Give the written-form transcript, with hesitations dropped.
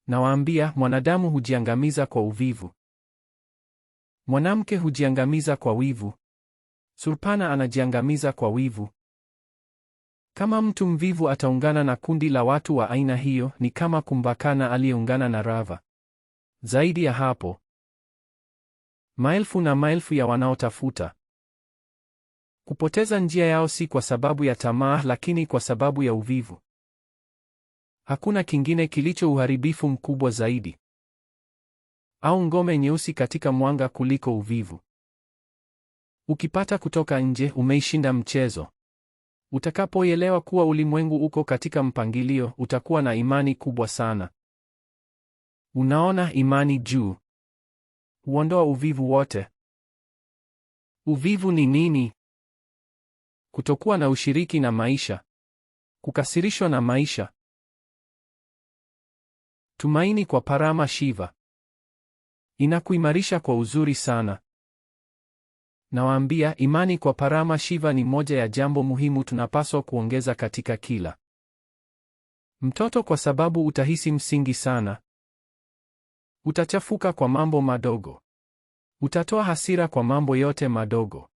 Nawaambia, mwanadamu hujiangamiza kwa uvivu. Mwanamke hujiangamiza kwa wivu. Surpana anajiangamiza kwa wivu. Kama mtu mvivu ataungana na kundi la watu wa aina hiyo, ni kama kumbakana aliyeungana na Rava. Zaidi ya hapo, maelfu na maelfu ya wanaotafuta kupoteza njia yao si kwa sababu ya tamaa, lakini kwa sababu ya uvivu. Hakuna kingine kilicho uharibifu mkubwa zaidi au ngome nyeusi katika mwanga kuliko uvivu. Ukipata kutoka nje, umeishinda mchezo. Utakapoelewa kuwa ulimwengu uko katika mpangilio, utakuwa na imani kubwa sana. Unaona, imani juu huondoa uvivu wote. Uvivu ni nini? Kutokuwa na ushiriki na maisha, kukasirishwa na maisha. Tumaini kwa Parama Shiva inakuimarisha kwa uzuri sana. Nawaambia, imani kwa Parama Shiva ni moja ya jambo muhimu tunapaswa kuongeza katika kila mtoto, kwa sababu utahisi msingi sana. Utachafuka kwa mambo madogo. Utatoa hasira kwa mambo yote madogo.